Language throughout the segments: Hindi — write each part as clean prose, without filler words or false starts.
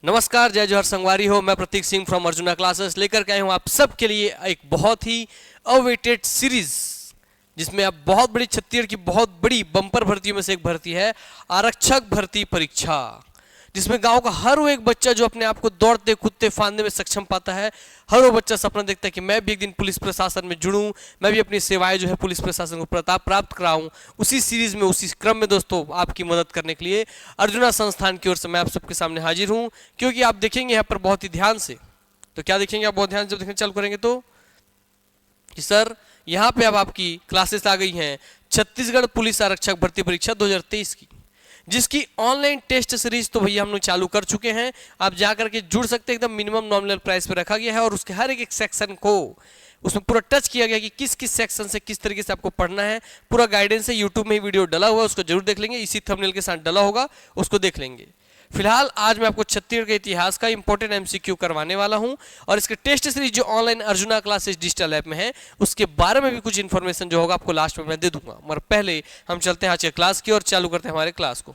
नमस्कार, जय जोहर संगवारी हो। मैं प्रतीक सिंह फ्रॉम अर्जुना क्लासेस लेकर के आए हूँ आप सबके लिए एक बहुत ही अवेटेड सीरीज, जिसमें अब बहुत बड़ी छत्तीसगढ़ की बहुत बड़ी बम्पर भर्तियों में से एक भर्ती है आरक्षक भर्ती परीक्षा, जिसमें गांव का हर वो एक बच्चा जो अपने आप को दौड़ते कूदते फांदने में सक्षम पाता है, हर वो बच्चा सपना देखता है कि मैं भी एक दिन पुलिस प्रशासन में जुड़ूं, मैं भी अपनी सेवाएं जो है पुलिस प्रशासन को प्रताप प्राप्त कराऊं। उसी सीरीज में उसी क्रम में दोस्तों आपकी मदद करने के लिए अर्जुना संस्थान की ओर से मैं आप सबके सामने हाजिर हूं। क्योंकि आप देखेंगे यहाँ पर बहुत ही ध्यान से, तो क्या देखेंगे आप बहुत ध्यान से जब देखना चालू करेंगे तो कि सर यहाँ पे अब आपकी क्लासेस आ गई हैं छत्तीसगढ़ पुलिस आरक्षक भर्ती परीक्षा 2023 की, जिसकी ऑनलाइन टेस्ट सीरीज तो भैया हम लोग चालू कर चुके हैं। आप जाकर के जुड़ सकते हैं, एकदम मिनिमम नॉमिनल प्राइस पे रखा गया है और उसके हर एक सेक्शन को उसमें पूरा टच किया गया कि किस किस सेक्शन से किस तरीके से आपको पढ़ना है। पूरा गाइडेंस है, यूट्यूब में ही वीडियो डला हुआ है, उसको जरूर देख लेंगे, इसी थंबनेल के साथ डला होगा, उसको देख लेंगे। फिलहाल आज मैं आपको छत्तीसगढ़ के इतिहास का इंपॉर्टेंट एमसीक्यू करवाने वाला हूं और इसके टेस्ट सीरीज जो online arjuna classes digital app में है उसके बारे में भी कुछ इन्फॉर्मेशन जो होगा आपको लास्ट में मैं दे दूंगा। मगर पहले हम चलते हैं आज के क्लास की और चालू करते हैं हमारे क्लास को।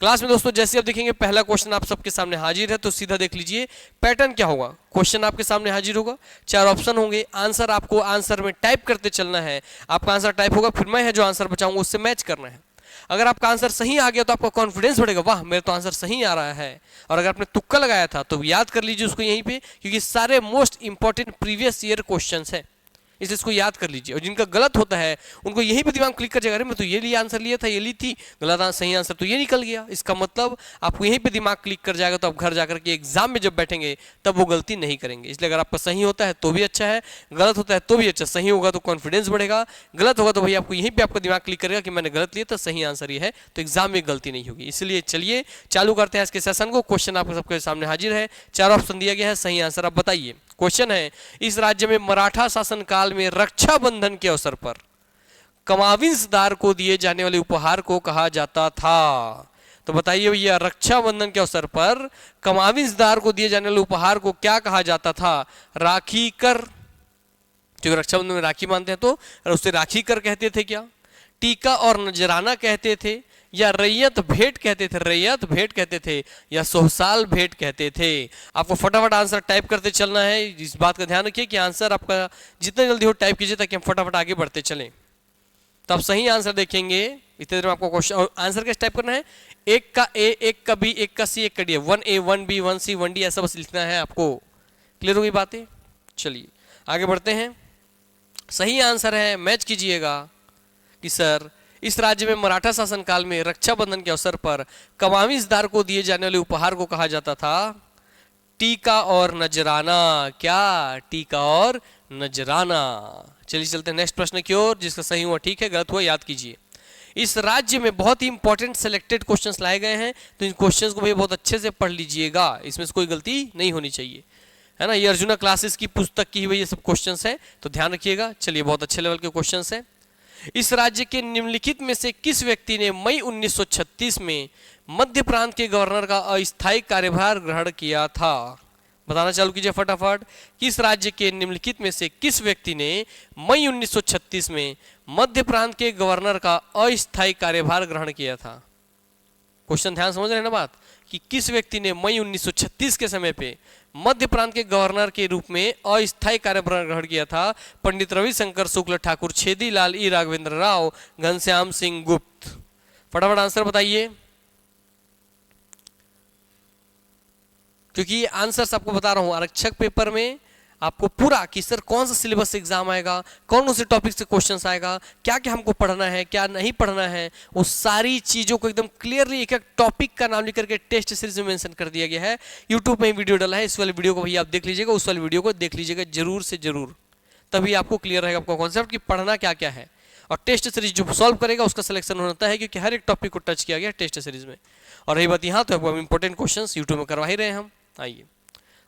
क्लास में दोस्तों जैसे आप देखेंगे पहला क्वेश्चन आप सबके सामने हाजिर है, तो सीधा देख लीजिए पैटर्न क्या होगा। क्वेश्चन आपके सामने हाजिर होगा, 4 ऑप्शन होंगे, आंसर आपको आंसर में टाइप करते चलना है। आपका आंसर टाइप होगा, फिर मैं जो आंसर बचाऊंगा उससे मैच करना है। अगर आपका आंसर सही आ गया तो आपका कॉन्फिडेंस बढ़ेगा, वाह मेरा तो आंसर सही आ रहा है। और अगर आपने तुक्का लगाया था तो याद कर लीजिए उसको यहीं पे, क्योंकि सारे most important previous year questions हैं, इसे इसको याद कर लीजिए। और जिनका गलत होता है उनको यहीं पे दिमाग क्लिक कर जाएगा, अरे मैं तो ये लिए आंसर लिया था, ये ली थी गलत सही आंसर तो ये निकल गया। इसका मतलब आपको यहीं पे दिमाग क्लिक कर जाएगा, तो आप घर जाकर के एग्जाम में जब बैठेंगे तब वो गलती नहीं करेंगे। इसलिए अगर आपका सही होता है तो भी अच्छा है, गलत होता है तो भी अच्छा। सही होगा तो कॉन्फिडेंस बढ़ेगा, गलत होगा तो भाई आपको यहीं पर आपका दिमाग क्लिक करेगा कि मैंने गलत लिया था, सही आंसर ये है, तो एग्जाम में गलती नहीं होगी। इसलिए चलिए चालू करते हैं इसके सेशन को। क्वेश्चन आपके सबके सामने हाजिर है, 4 ऑप्शन दिया गया है, सही आंसर आप बताइए। क्वेश्चन है, इस राज्य में मराठा शासन काल में रक्षाबंधन के अवसर पर कमाविंसदार को दिए जाने वाले उपहार को कहा जाता था। तो बताइए भैया, रक्षाबंधन के अवसर पर कमाविंसदार को दिए जाने वाले उपहार को क्या कहा जाता था? राखी कर, जो रक्षाबंधन में राखी बांधते हैं तो उससे राखी कर कहते थे क्या? टीका और नजराना कहते थे, या रैयत भेंट कहते थे, रैयत भेंट कहते थे, या सोहसाल भेंट कहते थे? आपको फटाफट आंसर टाइप करते चलना है। इस बात का ध्यान रखिए कि आंसर आपका जितना जल्दी हो टाइप कीजिए ताकि हम फटाफट आगे बढ़ते चलें। तो आप सही आंसर देखेंगे, इतने देर में आपको क्वेश्चन और आंसर कैसे टाइप करना है, एक का ए, एक का बी, एक का सी, एक का D, 1A 1B 1C 1D ऐसा बस लिखना है आपको। क्लियर होगी बातें? चलिए आगे बढ़ते हैं। सही आंसर है, मैच कीजिएगा कि सर इस राज्य में मराठा शासन काल में रक्षाबंधन के अवसर पर कमाविंसदार को दिए जाने वाले उपहार को कहा जाता था टीका और नजराना। क्या? टीका और नजराना। चलिए चलते हैं नेक्स्ट प्रश्न की ओर, जिसका सही हुआ ठीक है, गलत हुआ याद कीजिए। इस राज्य में बहुत ही इंपॉर्टेंट सिलेक्टेड क्वेश्चंस लाए गए हैं, तो इन क्वेश्चंस को भी बहुत अच्छे से पढ़ लीजिएगा, इसमें से कोई गलती नहीं होनी चाहिए, है ना। ये अर्जुना क्लासेस की पुस्तक की हुई ये सब क्वेश्चंस हैं, तो ध्यान रखिएगा। चलिए बहुत अच्छे लेवल के क्वेश्चंस हैं। इस राज्य के निम्नलिखित में से किस व्यक्ति ने मई 1936 में मध्य प्रांत के गवर्नर का अस्थायी कार्यभार ग्रहण किया था? बताना चालू कीजिए फटाफट। किस राज्य के निम्नलिखित में से किस व्यक्ति ने मई 1936 में मध्य प्रांत के गवर्नर का अस्थायी कार्यभार ग्रहण किया था? क्वेश्चन ध्यान समझ रहे हैं ना बात, कि किस व्यक्ति ने मई 1936 के समय पे मध्य प्रांत के गवर्नर के रूप में अस्थायी कार्यभार ग्रहण किया था? पंडित रविशंकर शुक्ल, ठाकुर छेदीलाल, ई राघवेंद्र राव, घनश्याम सिंह गुप्त। फटाफट आंसर बताइए, क्योंकि आंसर्स आपको बता रहा हूं आरक्षक पेपर में आपको पूरा कि सर कौन सा सिलेबस एग्जाम आएगा, कौन से टॉपिक से क्वेश्चंस आएगा, क्या क्या हमको पढ़ना है, क्या नहीं पढ़ना है, वो सारी चीजों को एकदम क्लियरली एक एक टॉपिक का नाम लेकर के टेस्ट सीरीज में मेंशन कर दिया गया है। यूट्यूब में ही वीडियो डाला है, इस वाले वीडियो को भैया आप देख लीजिएगा, उस वाले वीडियो को देख लीजिएगा जरूर से जरूर, तभी आपको क्लियर रहेगा आपका कॉन्सेप्ट कि पढ़ना क्या क्या है। और टेस्ट सीरीज जो सॉल्व करेगा उसका सिलेक्शन होता है, क्योंकि हर एक टॉपिक को टच किया गया टेस्ट सीरीज में। और रही बात यहाँ, तो इंपॉर्टेंट क्वेश्चन यूट्यूब में करवा ही रहे हैं हम। आइए,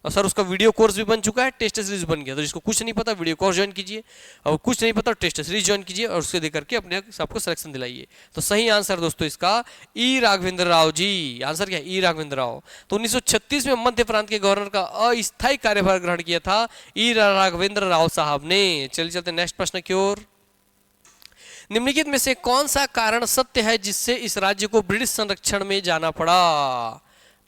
और सर उसका वीडियो कोर्स भी बन चुका है, टेस्ट सीरीज बन गया, तो जिसको कुछ नहीं पता वीडियो कोर्स ज्वाइन कीजिए, और कुछ नहीं पता टेस्ट सीरीज ज्वाइन कीजिए, और उससे देकर के अपने सबको सिलेक्शन दिलाइए। तो सही आंसर दोस्तों इसका ई राघवेंद्र राव जी। आंसर क्या है? ई राघवेंद्र राव। तो 1936 में मध्य प्रांत के गवर्नर का अस्थायी कार्यभार ग्रहण किया था ई राघवेंद्र राव साहब ने। चलिए चलते नेक्स्ट प्रश्न की ओर। निम्नलिखित में से कौन सा कारण सत्य है जिससे इस राज्य को ब्रिटिश संरक्षण में जाना पड़ा?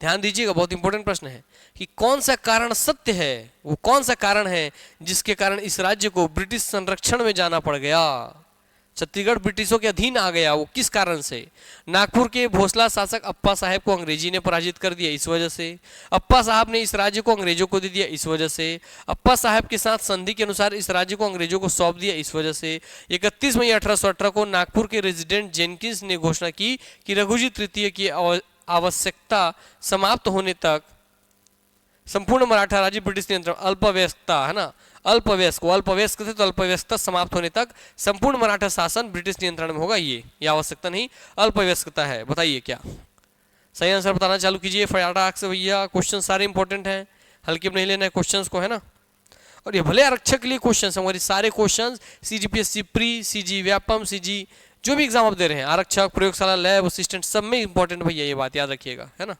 ध्यान दीजिएगा, बहुत इंपॉर्टेंट प्रश्न है कि कौन सा कारण सत्य है, वो कौन सा कारण है जिसके कारण इस राज्य को ब्रिटिश संरक्षण में जाना पड़ गया, छत्तीसगढ़ ब्रिटिशों के अधीन आ गया, वो किस कारण से। नागपुर के भोसला शासक अप्पा साहब को अंग्रेजी ने पराजित कर दिया, इस वजह से। अप्पा साहब ने इस राज्य को अंग्रेजों को दे दिया, इस वजह से। अप्पा साहब के साथ संधि के अनुसार इस राज्य को अंग्रेजों को सौंप दिया, इस वजह से। 31 मई 1818 को नागपुर के रेजिडेंट जेनकिंस ने घोषणा की कि रघुजी तृतीय की आवश्यकता समाप्त होने तक संपूर्ण मराठा राज्य ब्रिटिश नियंत्रण, अल्पवयस्कता है ना, अल्पवयस्क थे तो अल्पवयस्कता समाप्त होने तक संपूर्ण मराठा शासन ब्रिटिश नियंत्रण में होगा। ये आवश्यकता नहीं, अल्पवयस्कता है। बताइए क्या सही आंसर बताना चालू कीजिए फटाक से भैया। क्वेश्चन सारे इंपॉर्टेंट हैं, हल्के में नहीं लेना है क्वेश्चंस को, है ना। और ये भले आरक्षक के लिए क्वेश्चन है, हमारे सारे question CGPSC pre, CG Vyapam, CG जो भी एग्जाम आप दे रहे हैं, आरक्षक, प्रयोगशाला, लैब असिस्टेंट, सब में इंपॉर्टेंट भैया, ये बात याद रखिएगा, है ना।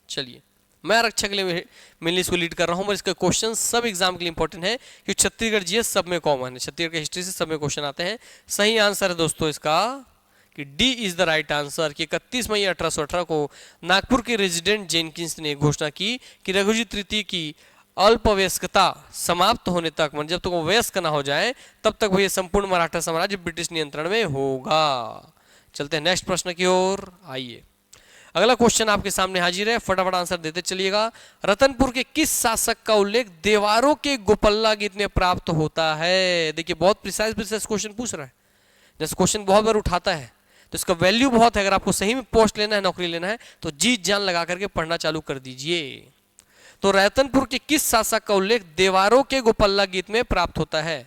चलिए, मैं आरक्षक के लिए मेनली इसको लीड कर रहा हूं, पर इसके क्वेश्चन सब एग्जाम के लिए इंपॉर्टेंट है क्योंकि छत्तीसगढ़ GS सब में कॉमन है, छत्तीसगढ़ की हिस्ट्री से सब में क्वेश्चन आते हैं। सही आंसर है दोस्तों इसका कि D is the right answer कि 31 मई 1818 को नागपुर के रेजिडेंट जेनकिंस ने घोषणा की कि रघुजी तृतीय की अल्पवयस्कता समाप्त होने तक, मतलब जब तक वो वयस्क ना हो जाए तब तक भैया संपूर्ण मराठा साम्राज्य ब्रिटिश नियंत्रण में होगा। चलते हैं नेक्स्ट प्रश्न की ओर, आइए। अगला क्वेश्चन आपके सामने हाजिर है, फटाफट आंसर देते चलिएगा। रतनपुर के किस शासक का उल्लेख देवारों के गोपल्ला गीत में प्राप्त होता है। देखिए बहुत प्रिसाइज क्वेश्चन पूछ रहा है, जैसे क्वेश्चन बहुत बार उठाता है तो इसका वैल्यू बहुत है। अगर आपको सही में पोस्ट लेना है, नौकरी लेना है तो जीत जान लगा करके पढ़ना चालू कर दीजिए। तो रतनपुर के किस शासक का उल्लेख देवारों के गोपल्ला गीत में प्राप्त होता है।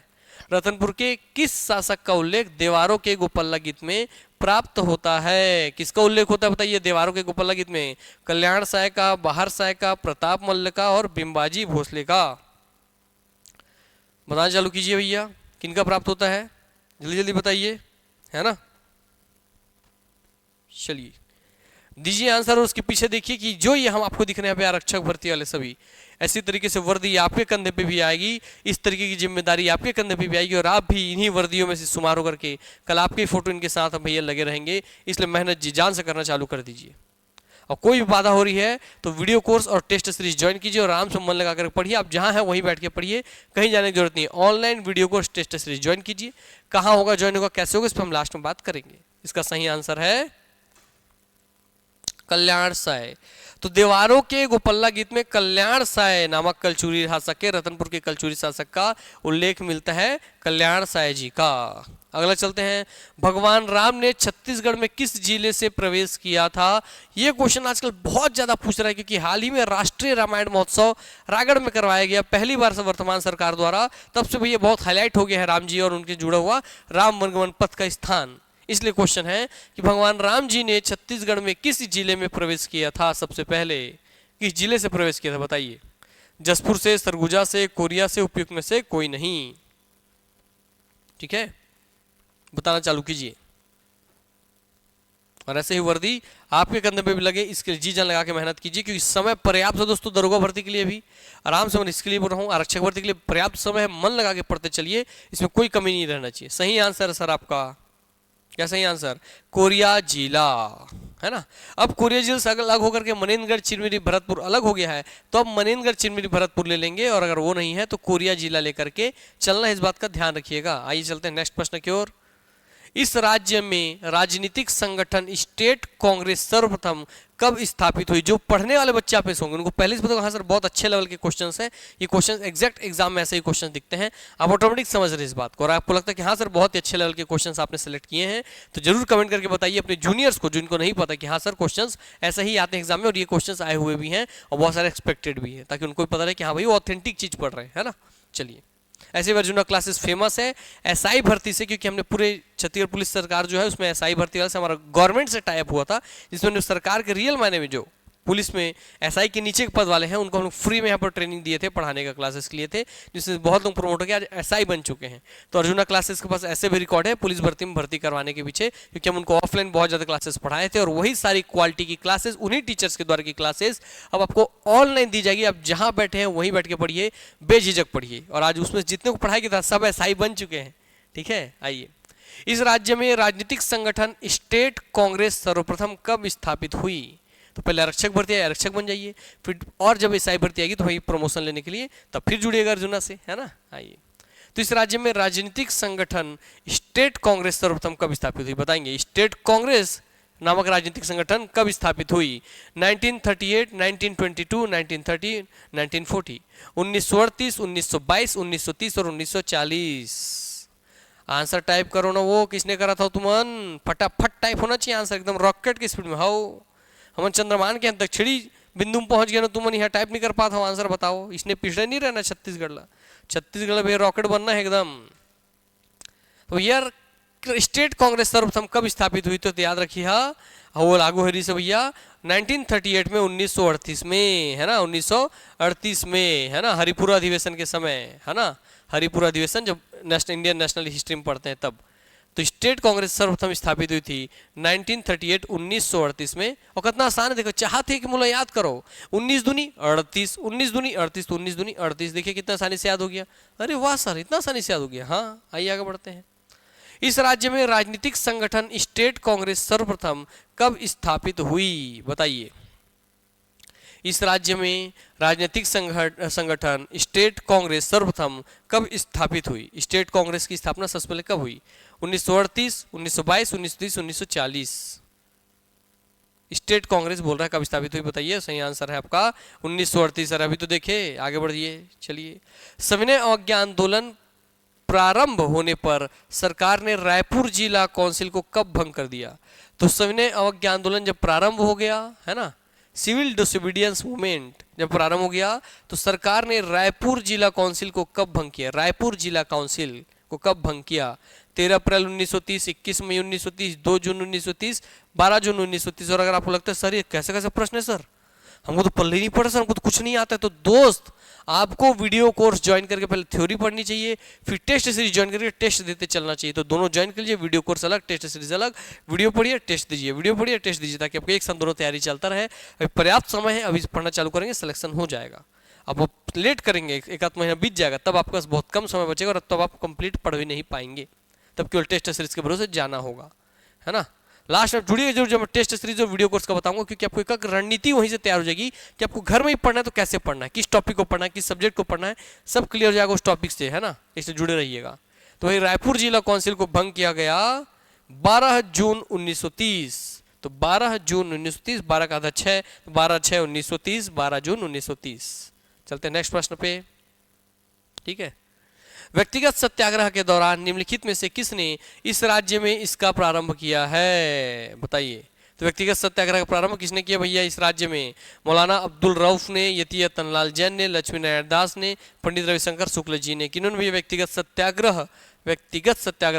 रतनपुर के किस शासक का उल्लेख देवारों के गोपल्ला गीत में प्राप्त होता है। किसका उल्लेख होता है बताइए देवारों के गोपल्ला गीत में। कल्याण साय का, बाहर साय का, प्रताप मल्ल का और बिंबाजी भोसले का। बताना चालू कीजिए भैया, किनका प्राप्त होता है, जल्दी जल्दी बताइए, है ना। चलिए दीजिए आंसर और उसके पीछे देखिए कि जो ये हम आपको दिख रहे हैं पे आरक्षक भर्ती वाले सभी ऐसी तरीके से वर्दी आपके कंधे पे भी आएगी, इस तरीके की जिम्मेदारी आपके कंधे पे भी आएगी और आप भी इन्हीं वर्दियों में से शुमार होकर के कल आपके फोटो इनके साथ हम भैया लगे रहेंगे। इसलिए मेहनत जी जान से करना चालू कर दीजिए और कोई भी बाधा हो रही है तो वीडियो कोर्स और टेस्ट सीरीज ज्वाइन कीजिए और आराम से मन लगा कर पढ़िए। आप जहां हैं वहीं बैठ के पढ़िए, कहीं जाने की जरूरत नहीं। Online video course test series join कीजिए। कहाँ होगा, ज्वाइन होगा, कैसे होगा, इस पर हम लास्ट में बात करेंगे। इसका सही आंसर है कल्याण साय। तो देवारों के गोपल्ला गीत में कल्याण साय नामक कलचुरी शासक के, रतनपुर के कलचुरी शासक का उल्लेख मिलता है कल्याण साय जी का। अगला चलते हैं, भगवान राम ने छत्तीसगढ़ में किस जिले से प्रवेश किया था। यह क्वेश्चन आजकल बहुत ज्यादा पूछ रहा है क्योंकि हाल ही में राष्ट्रीय रामायण महोत्सव रायगढ़ में करवाया गया पहली बार से वर्तमान सरकार द्वारा। तब से भैया बहुत हाईलाइट हो गया है राम जी और उनके जुड़ा हुआ राम वनगमन पथ का स्थान। इसलिए क्वेश्चन है कि भगवान राम जी ने छत्तीसगढ़ में किस जिले में प्रवेश किया था। सबसे पहले किस जिले से प्रवेश किया था बताइए। जसपुर से, सरगुजा से, कोरिया से, उपयुक्त में से कोई नहीं। ठीक है, बताना चालू कीजिए और ऐसे ही वर्दी आपके कंधे पे भी लगे, इसके लिए जी जान लगा के मेहनत कीजिए क्योंकि समय पर्याप्त है दोस्तों। दरोगा भर्ती के लिए भी आराम से मैं इसके लिए बोल रहा हूँ, आरक्षक भर्ती के लिए पर्याप्त समय है, मन लगा के पढ़ते चलिए, इसमें कोई कमी नहीं रहना चाहिए। सही आंसर है सर आपका, क्या सही आंसर, कोरिया जिला, है ना। अब कोरिया जिला से अलग होकर के मनेन्द्रगढ़, चिरमिरी, भरतपुर अलग हो गया है तो अब मनेन्द्रगढ़, चिरमिरी, भरतपुर ले लेंगे और अगर वो नहीं है तो कोरिया जिला लेकर के चलना, इस बात का ध्यान रखिएगा। आइए चलते हैं नेक्स्ट प्रश्न की ओर। इस राज्य में राजनीतिक संगठन स्टेट कांग्रेस सर्वप्रथम कब स्थापित हुई। जो पढ़ने वाले बच्चे आप होंगे उनको पहले से पता, हाँ सर बहुत अच्छे लेवल के क्वेश्चंस हैं, ये क्वेश्चंस एग्जैक्ट एग्जाम में ऐसे ही क्वेश्चंस दिखते हैं, आप ऑटोमेटिक समझ रहे हैं इस बात को और आपको लगता है कि हाँ सर बहुत ही अच्छे लेवल के क्वेश्चंस आपने सेलेक्ट किए हैं, तो जरूर कमेंट करके बताइए अपने जूनियर्स को जिनको नहीं पता कि हाँ सर क्वेश्चंस ऐसे ही आते हैं एग्जाम में और ये क्वेश्चंस आए हुए भी हैं और बहुत सारे एक्सपेक्टेड भी है, ताकि उनको भी पता रहे कि हाँ भाई वो ऑथेंटिक चीज पढ़ रहे हैं, है ना। चलिए, ऐसे अर्जुना क्लासेस फेमस है एसआई भर्ती से क्योंकि हमने पूरे छत्तीसगढ़ पुलिस सरकार जो है उसमें एसआई भर्ती वाले से हमारा गवर्नमेंट से टाई अप हुआ था, जिसमें सरकार के रियल मायने में जो पुलिस में एसआई के नीचे के पद वाले हैं उनको हम लोग फ्री में यहाँ पर ट्रेनिंग दिए थे, पढ़ाने का क्लासेस के लिए थे, जिससे बहुत लोग प्रमोट हो गए आज एसआई बन चुके हैं। तो अर्जुना क्लासेस के पास ऐसे भी रिकॉर्ड है पुलिस भर्ती में भर्ती करवाने के पीछे, क्योंकि हम उनको ऑफलाइन बहुत ज़्यादा क्लासेस पढ़ाए थे और वही सारी क्वालिटी की क्लासेस उन्हीं टीचर्स के द्वारा की क्लासेस अब आपको ऑनलाइन दी जाएगी। आप जहाँ बैठे हैं वहीं बैठ के पढ़िए, बेझिझक पढ़िए और आज उसमें जितने को पढ़ाई की था सब एसआई बन चुके हैं। ठीक है, आइए इस राज्य में राजनीतिक संगठन स्टेट कांग्रेस सर्वप्रथम कब स्थापित हुई? तो पहले आरक्षक भर्ती है, आरक्षक बन जाइए, फिर और जब एसआई भर्ती आएगी तो भाई प्रमोशन लेने के लिए तब फिर जुड़िएगा अर्जुना से, है ना। आइए, तो इस राज्य में राजनीतिक संगठन स्टेट कांग्रेस सर्वप्रथम कब स्थापित हुई? बताएंगे। स्टेट कांग्रेस नामक राजनीतिक संगठन कब स्थापित हुई? 1938, 1922, 1930, 1940, 1938, 1922, 1930 और 1940। आंसर टाइप करो ना, वो किसने करा था तुमन? फटाफट टाइप होना चाहिए आंसर, एकदम रॉकेट की स्पीड में। हाउ हम चंद्रमान के दक्षिणी बिंदु में पहुंच गए ना, तुमन यहाँ टाइप नहीं कर पाता हो आंसर, बताओ। इसने पिछड़े नहीं रहना छत्तीसगढ़ ला, छत्तीसगढ़ भैया रॉकेट बनना है एकदम। तो यार स्टेट कांग्रेस सर्वप्रथम कब स्थापित हुई? तो याद रखिए, हाँ वो लागू हरी से भैया 1938 में, 1938 में, है ना, 1938 में, है ना, हरिपुरा अधिवेशन के समय, है ना, हरिपुरा अधिवेशन जब इंडियन नेशनल हिस्ट्री में पढ़ते हैं तब। तो स्टेट कांग्रेस सर्वप्रथम स्थापित हुई थी 1938, 1938 में। और कितना आसान है, देखो चाहते हैं कि मुला याद करो, 19 दूनी 38, 19 दूनी 38, तो 19 दूनी 38, देखिए कितना आसानी से याद हो गया। अरे वाह सर, इतना आसानी से याद हो गया। हाँ आइए आगे बढ़ते हैं। इस राज्य में राजनीतिक संगठन स्टेट कांग्रेस सर्वप्रथम कब स्थापित हुई? बताइए। इस राज्य में राजनीतिक संगठन स्टेट कांग्रेस सर्वप्रथम कब स्थापित हुई? स्टेट कांग्रेस की स्थापना सबसे पहले कब हुई? 1938, 1922, 1930, 1940। स्टेट कांग्रेस बोल रहा है कब स्थापित हुई, बताइए। सही आंसर है आपका 1938। अभी तो देखे, आगे बढ़िए, चलिए। सविनय अवज्ञा आंदोलन प्रारंभ होने पर सरकार ने रायपुर जिला काउंसिल को कब भंग कर दिया? तो सविनय अवज्ञा आंदोलन जब प्रारंभ हो गया, है ना, सिविल डिसोबीडियंस मूवमेंट जब प्रारंभ हो गया, तो सरकार ने रायपुर जिला काउंसिल को कब भंग किया? रायपुर जिला काउंसिल को कब भंग किया? 13 अप्रैल 1930, 21 मई 1930, 2 जून 1930, 12 जून 1930। और अगर आपको लगता है सर ये कैसे कैसे प्रश्न है सर, हमको तो पल्ले नहीं पड़ा सर, हमको तो कुछ नहीं आता है, तो दोस्त आपको वीडियो कोर्स ज्वाइन करके पहले थ्योरी पढ़नी चाहिए, फिर टेस्ट सीरीज ज्वाइन करके टेस्ट देते चलना चाहिए। तो दोनों ज्वाइन कर लीजिए, वीडियो कोर्स अलग, टेस्ट सीरीज अलग। वीडियो पढ़िए, टेस्ट दीजिए, वीडियो पढ़िए, टेस्ट दीजिए, ताकि आपको एक साथ दोनों तैयारी चलता रहे। अभी पर्याप्त समय है, अभी पढ़ना चालू करेंगे, सिलेक्शन हो जाएगा। अब आप लेट करेंगे, एक आध महीना बीत जाएगा, तब आपके पास बहुत कम समय बचेगा और तब आप कंप्लीट पढ़ भी नहीं पाएंगे, तब केवल टेस्ट सीरीज के भरोसे जाना होगा, है ना। लास्ट में जुड़िए जरूर, जब मैं टेस्ट सीरीज और वीडियो कोर्स का बताऊंगा, क्योंकि आपको एक रणनीति वहीं से तैयार हो जाएगी कि आपको घर में ही पढ़ना है तो कैसे पढ़ना है, किस टॉपिक को पढ़ना है, किस सब्जेक्ट को पढ़ना है, सब क्लियर हो जाएगा उस टॉपिक से, है ना। इससे जुड़े रहिएगा। तो वही रायपुर जिला काउंसिल को भंग किया गया 12 जून 1930। तो 12 जून 1930, 12 का आधा 6, 12/6/1930, 12 जून 1930। चलते हैं नेक्स्ट प्रश्न पे, ठीक है। व्यक्तिगत सत्याग्रह के दौरान निम्नलिखित में से किसने इस राज्य में इसका प्रारंभ किया है? बताइए। तो व्यक्तिगत सत्याग्रह का प्रारंभ किसने किया भैया इस राज्य में? मौलाना अब्दुल रऊफ ने, यतीय तनलाल जैन ने, लक्ष्मी नारायण दास ने, पंडित रविशंकर शुक्ल जी ने। किन्होंने भी व्यक्तिगत सत्याग्रह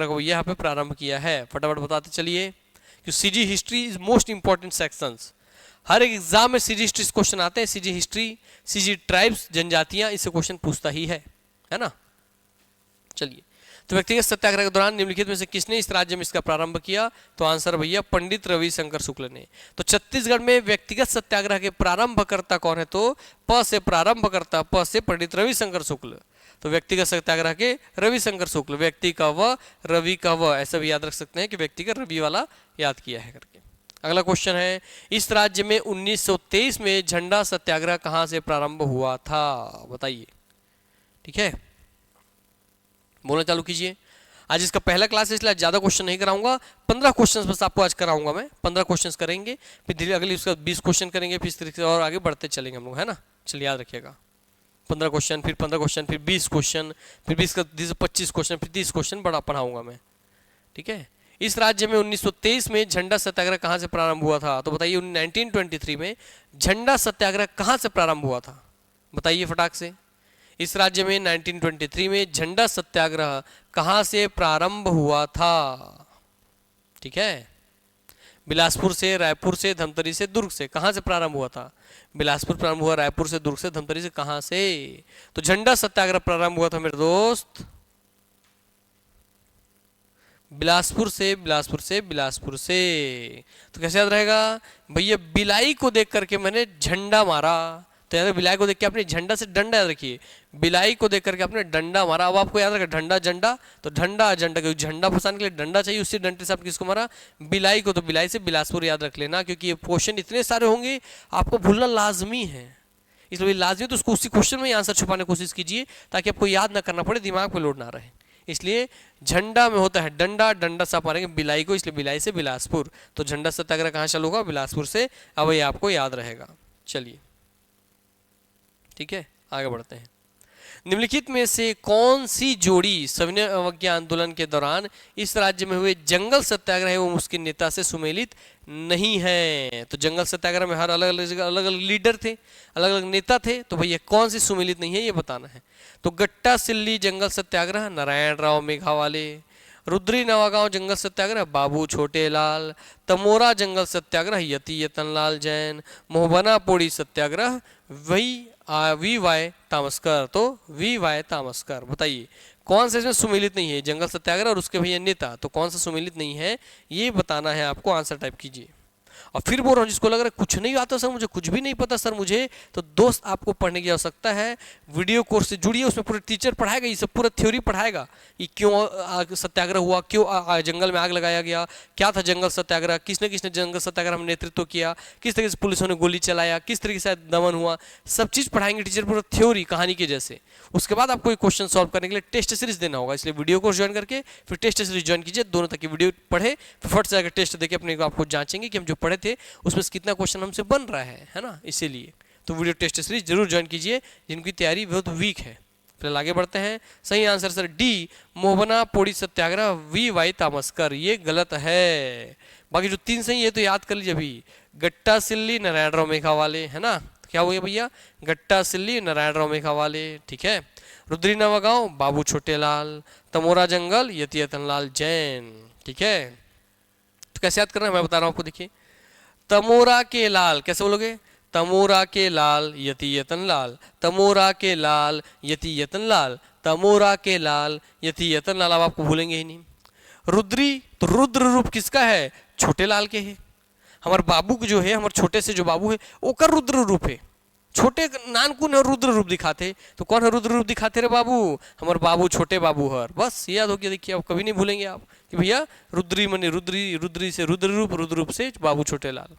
को भैया यहाँ पे प्रारंभ किया है? फटाफट बताते चलिए। CG history is most important sections. हर एक एग्जाम में सीजी हिस्ट्री क्वेश्चन आते हैं। सीजी हिस्ट्री, सीजी ट्राइब्स, जनजातियां, इससे क्वेश्चन पूछता ही है ना। चलिए, तो व्यक्तिगत सत्याग्रह के दौरान निम्नलिखित में से किसने इस राज्य में इसका प्रारंभ किया? तो आंसर भैया पंडित रविशंकर शुक्ल ने। तो छत्तीसगढ़ में व्यक्तिगत सत्याग्रह के प्रारंभकर्ता कौन है? तो प से प्रारंभकर्ता, प से पंडित रविशंकर शुक्ल। तो व्यक्तिगत सत्याग्रह के रविशंकर शुक्ल, व्यक्ति का व, रवि का व, ऐसा भी याद रख सकते हैं कि व्यक्ति का रवि वाला याद किया है करके। अगला क्वेश्चन है, इस राज्य में 1923 में झंडा सत्याग्रह कहां से प्रारंभ हुआ था? बताइए। ठीक है, बोलना चालू कीजिए। आज इसका पहला क्लास है, इसलिए ज्यादा क्वेश्चन नहीं कराऊंगा, 15 क्वेश्चन बस आपको आज कराऊंगा मैं। 15 क्वेश्चन करेंगे, फिर धीरे अगली उसका 20 क्वेश्चन करेंगे, फिर इस तरीके से और आगे बढ़ते चलेंगे हम लोग, है ना। चलिए याद रखिएगा, 15 क्वेश्चन, फिर 15 क्वेश्चन, फिर 20 क्वेश्चन, फिर 20 का 25 क्वेश्चन, फिर 30 क्वेश्चन बड़ा पढ़ाऊंगा मैं, ठीक है। इस राज्य में 1923 में झंडा सत्याग्रह कहां से प्रारंभ हुआ था? तो बताइए 1923 में झंडा सत्याग्रह कहां से प्रारंभ हुआ था? बताइए फटाक से। इस राज्य में 1923 में झंडा सत्याग्रह कहां से प्रारंभ हुआ था? ठीक है, बिलासपुर से, रायपुर से, धमतरी से, दुर्ग से, कहां से प्रारंभ हुआ था? बिलासपुर प्रारंभ हुआ, रायपुर से, दुर्ग से, धमतरी से, कहां से? तो झंडा सत्याग्रह प्रारंभ हुआ था मेरे दोस्त बिलासपुर से, बिलासपुर से, बिलासपुर से। तो कैसे याद रहेगा भैया? बिलाई को देख करके मैंने झंडा मारा, तो याद बिलाई को देख के आपने झंडा से डंडा याद रखिए, बिलाई को देख करके आपने डंडा मारा। अब आपको याद रखा डंडा झंडा, तो झंडा झंडा, क्योंकि झंडा फंसाने के लिए डंडा चाहिए, उसी डंडे से आप किसको मारा, बिलाई को। तो बिलाई से बिलासपुर याद रख लेना, क्योंकि ये क्वेश्चन इतने सारे होंगे आपको भूलना लाजमी है, इसलिए लाजमी तो उसको उसी क्वेश्चन में ही आंसर छुपाने की कोशिश कीजिए ताकि आपको याद ना करना पड़े, दिमाग पे लोड ना रहे। इसलिए झंडा में होता है डंडा, डंडा से आप मारेंगे बिलाई को, इसलिए बिलाई से बिलासपुर। तो झंडा सत्याग्रह कहाँ चालू होगा, बिलासपुर से। अब ये आपको याद रहेगा। चलिए ठीक है, आगे बढ़ते हैं। निम्नलिखित में से कौन सी जोड़ी सविनय अवज्ञा आंदोलन के दौरान इस राज्य में हुए जंगल सत्याग्रह एवं उसके नेता से सुमेलित नहीं है? तो जंगल सत्याग्रह में हर अलग अलग लीडर थे, अलग अलग नेता थे, तो भैया कौन सी सुमेलित नहीं है ये बताना है। तो गट्टा सिल्ली जंगल सत्याग्रह नारायण राव मेघावाले, रुद्री नवागांव जंगल सत्याग्रह बाबू छोटेलाल, तमोरा जंगल सत्याग्रह यति यतनलाल जैन, मोहबना पोड़ी सत्याग्रह वी वाई तामस्कर। तो वी वाई तामस्कर। बताइए कौन सा इसमें सुमेलित नहीं है, जंगल सत्याग्रह और उसके भैया नेता, तो कौन सा सुमेलित नहीं है ये बताना है आपको। आंसर टाइप कीजिए। और फिर बोल रहा हूँ जिसको लग रहा है कुछ नहीं आता सर, मुझे कुछ भी नहीं पता सर मुझे, तो दोस्त आपको पढ़ने की आवश्यकता है। वीडियो कोर्स से जुड़िए, उसमें पूरा टीचर पढ़ाएगा, ये सब पूरा थ्योरी पढ़ाएगा कि क्यों सत्याग्रह हुआ, क्यों जंगल में आग लगाया गया, क्या था जंगल सत्याग्रह, किसने किसने जंगल सत्याग्रह में नेतृत्व किया, किस तरीके से पुलिसों ने गोली चलाया, किस तरीके से दमन हुआ, सब चीज़ पढ़ाएंगे टीचर पूरा थ्योरी कहानी के जैसे। उसके बाद आपको एक क्वेश्चन सॉल्व करने के लिए टेस्ट सीरीज देना होगा, इसलिए वीडियो कोर्स ज्वाइन करके फिर टेस्ट सीरीज ज्वाइन कीजिए। दोनों तक की वीडियो पढ़े, फिर फट से जाकर टेस्ट देके अपने को आपको जांचेंगे कि हम जो पढ़े थे उसमें कितना क्वेश्चन हमसे बन रहा है ना। इसीलिए तो वीडियो टेस्ट सीरीज जरूर ज्वाइन कीजिए जिनकी तैयारी बहुत वीक है। फिर आगे बढ़ते हैं। सही answer sir D, Mohbana Podi सत्याग्रह वी वाई तामस्कर, ये गलत है। बाकी जो तीन सही है तो याद कर लीजिए अभी, गट्टा सिल्ली नारायण राव मेघावाले, है ना। क्या हुआ भैया, गट्टा सिल्ली नारायण राव मेघावाले, ठीक है। रुद्री नवागांव बाबू छोटेलाल, तमोरा जंगल यति यतनलाल जैन, ठीक है। तो कैसे याद करना है मैं बता रहा हूं आपको, देखिए तमोरा के लाल, कैसे बोलोगे, तमोरा के लाल यति यतनलाल, तमोरा के लाल यति यतनलाल, तमोरा के लाल यति यतनलाल, अब आपको भूलेंगे ही नहीं। रुद्री, तो रुद्र रूप किसका है, छोटे लाल के है। हमारे बाबू जो है, हमारे छोटे से जो बाबू है वो कर रुद्र रूप है, छोटे नानकुन है रुद्र रूप दिखाते, तो कौन है रुद्र रूप दिखाते रे बाबू, हमारे बाबू छोटे बाबू हर, बस याद हो गया। देखिए आप कभी नहीं भूलेंगे आप कि भैया रुद्री मने रुद्री, रुद्री से रुद्र रूप से बाबू छोटे लाल।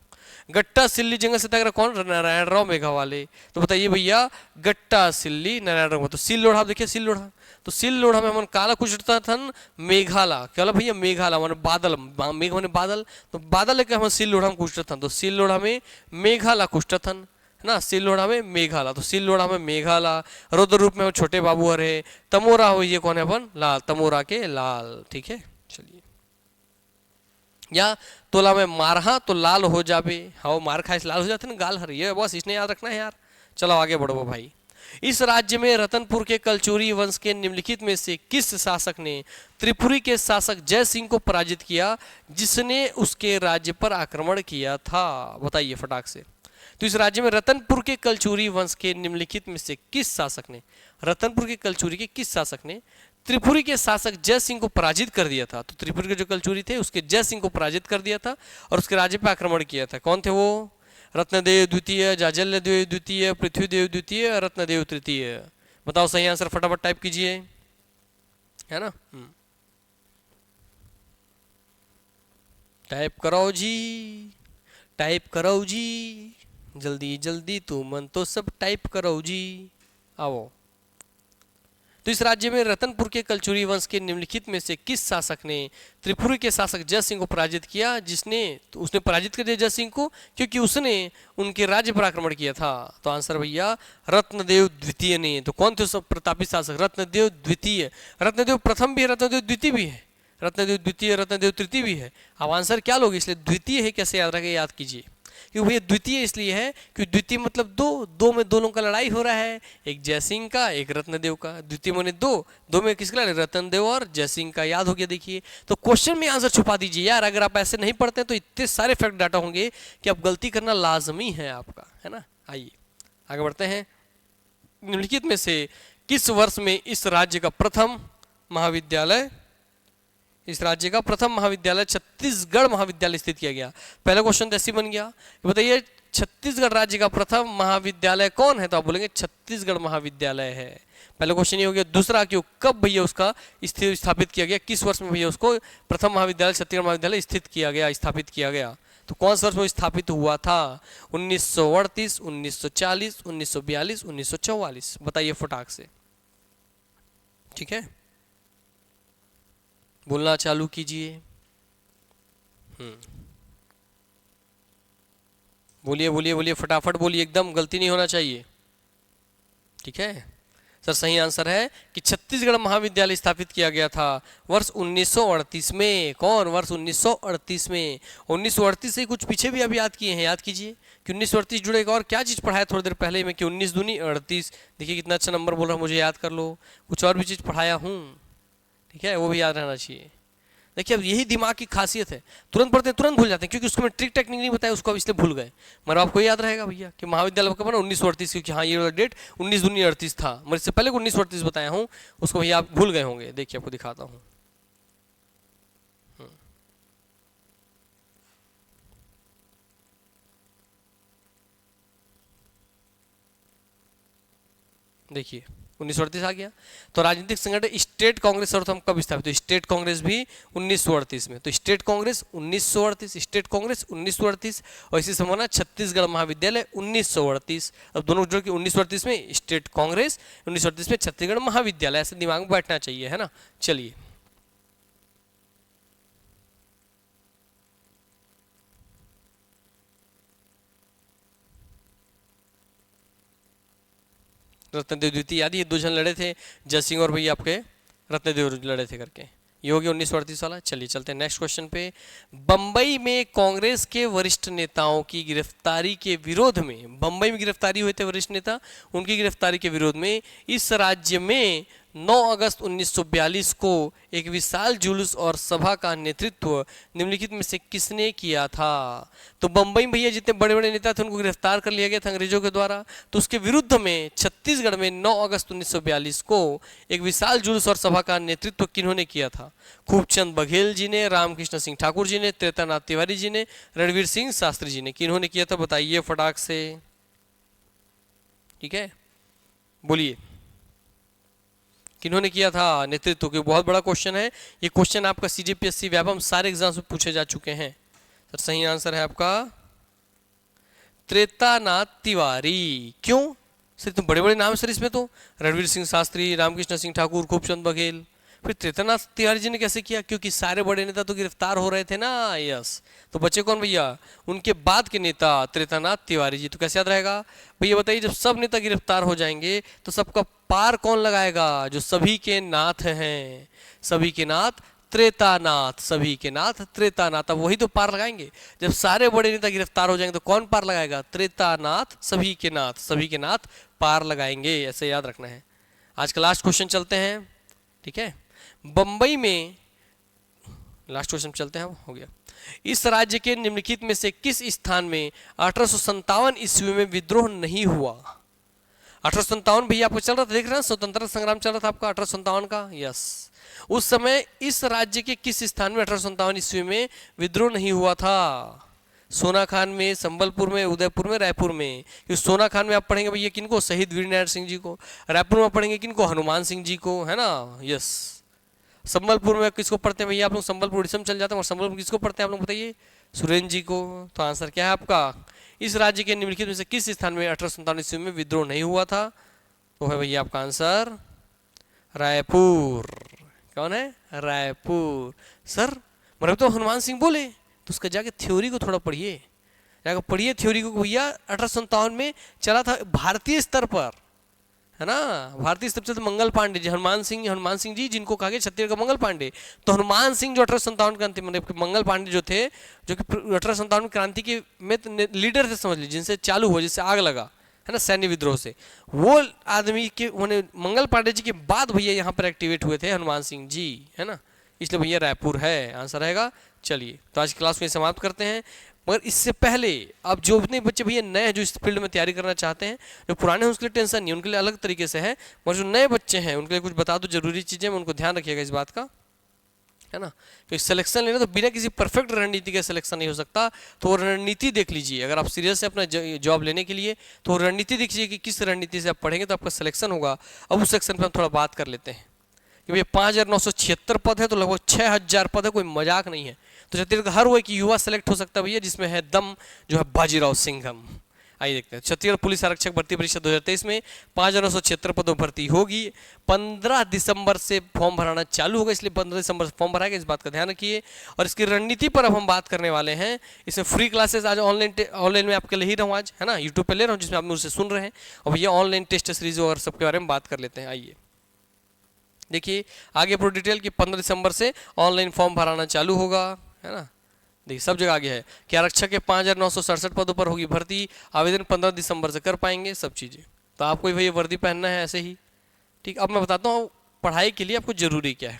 गट्टा सिल्ली जंगल सत्याग्रह कौन, नारायण राव मेघावाले। तो बताइए भैया गट्टा सिल्ली नारायण राव, तो सिल लोढ़ा, देखिए सिल लोढ़ा, तो सिल लोढ़ा में मन काला कुचटता थन मेघाला, क्या बोला भैया मेघाला माने बादल, मेघ माने बादल, तो बादल लेकर हम सिल लोढ़ा में कुचटथन, तो सिल लोढ़ा में मेघाला कुचटथन ना, सिल लोढ़ा में मेघाला, तो सिल लोढ़ा में मेघाला, रुद्र रूप में छोटे बाबू हरे, तमोरा हो ये कौन है अपन, लाल, तमोरा के लाल, ठीक है। चलिए, या तोला में मारहा तो लाल हो जाबे, हाँ मार खाए लाल हो जाते ना गाल हर, ये बस इसने याद रखना है यार। चलो आगे बढ़ो भाई। इस राज्य में रतनपुर के कलचुरी वंश के निम्नलिखित में से किस शासक ने त्रिपुरी के शासक जय सिंह को पराजित किया जिसने उसके राज्य पर आक्रमण किया था, बताइए फटाक से। तो इस राज्य में रतनपुर के कलचुरी वंश के निम्नलिखित में से किस शासक ने, रतनपुर के कलचुरी के किस शासक ने त्रिपुरी के शासक जय सिंह को पराजित कर दिया था। तो त्रिपुरी के जो कलचुरी थे उसके जय सिंह को पराजित कर दिया था और उसके राज्य पर आक्रमण किया था। कौन थे वो, रत्नदेव द्वितीय, जाजल्यदेव द्वितीय, पृथ्वीदेव द्वितीय, रत्नदेव तृतीय। बताओ सही आंसर फटाफट टाइप कीजिए, है ना। टाइप करो जी, टाइप करो जी, जल्दी जल्दी तू मन तो सब टाइप करो जी, आओ। तो इस राज्य में रतनपुर के कलचुरी वंश के निम्नलिखित में से किस शासक ने त्रिपुरी के शासक जय सिंह को पराजित किया, जिसने तो उसने पराजित कर दिया जय सिंह को क्योंकि उसने उनके राज्य पर आक्रमण किया था। तो आंसर भैया रत्नदेव द्वितीय ने। तो कौन थे सब प्रतापी शासक, रत्नदेव द्वितीय, रत्नदेव प्रथम भी है, रत्नदेव द्वितीय भी है, रत्नदेव द्वितीय, रत्नदेव तृतीय भी है। अब आंसर क्या लोगे, इसलिए द्वितीय है, कैसे याद रखें, याद कीजिए। क्योंकि भैया द्वितीय इसलिए है कि द्वितीय मतलब दो, दो में दोनों का लड़ाई हो रहा है, एक जय सिंह का एक रत्नदेव का। द्वितीय माने दो, दो में किसका लड़ाई, रत्नदेव और जय सिंह का। याद हो गया। देखिए तो क्वेश्चन में आंसर छुपा दीजिए यार, अगर आप ऐसे नहीं पढ़ते तो इतने सारे फैक्ट डाटा होंगे कि आप गलती करना लाजमी है आपका, है ना। आइए आगे बढ़ते हैं। निम्नलिखित में से किस वर्ष में इस राज्य का प्रथम महाविद्यालय, इस राज्य का प्रथम महाविद्यालय छत्तीसगढ़ महाविद्यालय स्थित किया गया। पहला क्वेश्चन तो ऐसे बन गया, बताइए छत्तीसगढ़ राज्य का प्रथम महाविद्यालय कौन है? तो आप बोलेंगे छत्तीसगढ़ महाविद्यालय है। पहला क्वेश्चन ये हो गया। दूसरा, क्यों कब भैया उसका स्थापित किया गया, किस वर्ष में भैया उसको प्रथम महाविद्यालय छत्तीसगढ़ महाविद्यालय स्थित किया गया, स्थापित किया गया? तो कौन सा वर्ष में स्थापित हुआ था? 1938, 1940, 1942, 1944? बताइए फटाक से। ठीक है, बोलना चालू कीजिए। बोलिए बोलिए बोलिए, फटाफट बोलिए, एकदम गलती नहीं होना चाहिए। ठीक है सर, सही आंसर है कि छत्तीसगढ़ महाविद्यालय स्थापित किया गया था वर्ष 1938 में। कौन? वर्ष 1938 में। 1938 से कुछ पीछे भी अभी याद किए हैं, याद कीजिए कि 1938 जुड़े एक और क्या चीज़ पढ़ाया थोड़ी देर पहले में कि 19 दूनी 38। देखिए कितना अच्छा नंबर बोल रहा हूँ, मुझे याद कर लो। कुछ और भी चीज़ पढ़ाया हूँ, ठीक है, वो भी याद रहना चाहिए। देखिए अब यही दिमाग की खासियत है, तुरंत पढ़ते हैं तुरंत भूल जाते हैं, क्योंकि उसको मैं ट्रिक टेक्निक नहीं बताया, उसको अब इसलिए भूल गए। मगर आपको याद रहेगा भैया कि महाविद्यालय कब बना? 1938, क्योंकि हाँ ये वाला डेट 19 दूनी 38 था। मैं इससे पहले को 1938 बताया हूँ, उसको भैया आप भूल गए होंगे। देखिए आपको दिखाता हूँ। देखिए 1938 आ गया। तो राजनीतिक संगठन स्टेट कांग्रेस सर्वप्रथम कब स्थापित हुई? स्टेट कांग्रेस भी 1938 में। तो स्टेट कांग्रेस 1938, स्टेट कांग्रेस 1938, और इसी समय ना छत्तीसगढ़ महाविद्यालय 1938। अब दोनों जोड़ के 1938 में स्टेट कांग्रेस, 1938 में छत्तीसगढ़ महाविद्यालय, ऐसे दिमाग में बैठना चाहिए, है ना। चलिए रत्नदेव द्वितीय याद, ये 2 जन लड़े थे, जय सिंह और भैया आपके रत्नदेव लड़े थे करके। ये हो गया 1938 वाला। चलिए चलते हैं नेक्स्ट क्वेश्चन पे। बंबई में कांग्रेस के वरिष्ठ नेताओं की गिरफ्तारी के विरोध में, बंबई में गिरफ्तारी हुए थे वरिष्ठ नेता, उनकी गिरफ्तारी के विरोध में इस राज्य में 9 अगस्त 1942 को एक विशाल जुलूस और सभा का नेतृत्व निम्नलिखित में से किसने किया था? तो बंबई में भैया जितने बड़े बड़े नेता थे उनको गिरफ्तार कर लिया गया था अंग्रेजों के द्वारा। तो उसके विरुद्ध में छत्तीसगढ़ में 9 अगस्त 1942 को एक विशाल जुलूस और सभा का नेतृत्व किन्होंने किया था? खूबचंद बघेल जी ने, रामकृष्ण सिंह ठाकुर जी ने, त्रेतानाथ तिवारी जी ने, रणवीर सिंह शास्त्री जी ने। किन्होंने किया था बताइए फटाक से। ठीक है, बोलिए किन्होंने किया था नेतृत्व? के बहुत बड़ा क्वेश्चन है ये। क्वेश्चन आपका सीजीपीएससी व्यापम सारे एग्जाम्स में पूछे जा चुके हैं। सर सही आंसर है आपका त्रेतानाथ तिवारी। क्यों सर, तो बड़े बड़े नाम सर इसमें, तो रणवीर सिंह शास्त्री, रामकृष्ण सिंह ठाकुर, खूबचंद बघेल, फिर त्रेतानाथ तिवारी जी ने कैसे किया? क्योंकि सारे बड़े नेता तो गिरफ्तार हो रहे थे ना। यस, तो बच्चे कौन भैया? उनके बाद के नेता त्रेतानाथ तिवारी जी। तो कैसे याद रहेगा भैया बताइए? जब सब नेता गिरफ्तार हो जाएंगे तो सबका पार कौन लगाएगा? जो सभी के नाथ हैं, सभी के नाथ त्रेतानाथ, सभी के नाथ त्रेतानाथ। अब वही तो पार लगाएंगे। जब सारे बड़े नेता गिरफ्तार हो जाएंगे तो कौन पार लगाएगा? त्रेतानाथ, सभी के नाथ, सभी के नाथ पार लगाएंगे, ऐसे याद रखना है। आज का लास्ट क्वेश्चन चलते हैं, ठीक है। बंबई में लास्ट क्वेश्चन चलते हैं, हो गया। इस राज्य के निम्नलिखित में से किस स्थान में 1857 ईस्वी में विद्रोह नहीं हुआ? 1857 भैया आपको चल रहा था, देख रहे हैं स्वतंत्रता संग्राम चल रहा था आपका 1857 का। यस, उस समय इस राज्य के किस स्थान में 1857 ईस्वी में विद्रोह नहीं हुआ था? सोनाखान में, संबलपुर में, उदयपुर में, रायपुर में। सोनाखान में आप पढ़ेंगे भैया किनको? शहीद वीरनारायण सिंह जी को। रायपुर में पढ़ेंगे किनको? हनुमान सिंह जी को, है ना। यस, संबलपुर में किसको पढ़ते हैं भैया आप लोग? संबलपुर उड़ीसा में चल जाते हैं। और संबलपुर किसको पढ़ते हैं आप लोग बताइए? सुरेंद्र जी को। तो आंसर क्या है आपका? इस राज्य के निम्नलिखित में से किस स्थान में 1857 ईस्वी में विद्रोह नहीं हुआ था? तो है भैया आपका आंसर रायपुर। कौन है? रायपुर। सर मतलब तो हनुमान सिंह बोले, तो उसका जाके थ्योरी को थोड़ा पढ़िए, जाकर पढ़िए थ्योरी को भैया। 1857 में चला था भारतीय स्तर पर, है ना। भारतीय स्तर पर मंगल पांडे जी, हनुमान सिंह जी जिनको कहा गया छत्तीसगढ़ का मंगल पांडे। तो हनुमान सिंह जो 1857 क्रांति में, मंगल पांडे जो थे, जो कि 1857 क्रांति के में लीडर थे समझ लीजिए, जिनसे चालू हुआ, जिससे आग लगा, है ना, सैन्य विद्रोह से। वो आदमी के उन्हें मंगल पांडे जी के बाद भैया यहाँ पर एक्टिवेट हुए थे हनुमान सिंह जी, है ना। इसलिए भैया रायपुर है आंसर रहेगा। चलिए तो आज क्लास में समाप्त करते हैं। मगर इससे पहले अब जो अपने बच्चे भैया नए हैं, जो इस फील्ड में तैयारी करना चाहते हैं, जो पुराने हैं उसके लिए टेंशन नहीं, उनके लिए अलग तरीके से है। मगर जो नए बच्चे हैं उनके लिए कुछ बता दो जरूरी चीज़ें, उनको ध्यान रखिएगा इस बात का। है ना। तो सिलेक्शन लेना तो बिना किसी परफेक्ट रणनीति के सिलेक्शन नहीं हो सकता। तो वो रणनीति देख लीजिए, अगर आप सीरियस है अपना जॉब लेने के लिए तो रणनीति देखिए कि किस रणनीति से आप पढ़ेंगे तो आपका सिलेक्शन होगा। अब उस सेक्शन पर हम थोड़ा बात कर लेते हैं कि भैया 5,976 पद है तो लगभग 6,000 पद है, कोई मजाक नहीं है। तो छत्तीसगढ़ हर वो एक युवा सेलेक्ट हो सकता है भैया जिसमें है दम, जो है बाजीराव सिंघम। आइए देखते हैं, छत्तीसगढ़ पुलिस आरक्षक भर्ती परीक्षा 2023 में 5,976 पदों पर भर्ती होगी। 15 दिसंबर से फॉर्म भराना चालू होगा, इसलिए 15 दिसंबर से फॉर्म भराएगा, इस बात का ध्यान रखिए। और इसकी रणनीति पर अब हम बात करने वाले हैं। इसमें फ्री क्लासेस आज ऑनलाइन में आपके ले ही रहा हूँ आज, है ना, यूट्यूब पे ले रहा हूँ जिसमें आप मुझसे सुन रहे हैं। और भैया ऑनलाइन टेस्ट सीरीज और सबके बारे में बात कर लेते हैं। आइए देखिए आगे पूरी डिटेल कि 15 दिसंबर से ऑनलाइन फॉर्म भराना चालू होगा, है ना। देखिए सब जगह आगे है कि आरक्षक के 5,967 पदों पर होगी भर्ती, आवेदन 15 दिसंबर से कर पाएंगे सब चीज़ें। तो आपको ही भैया वर्दी पहनना है ऐसे ही, ठीक। अब मैं बताता हूँ पढ़ाई के लिए आपको जरूरी क्या है।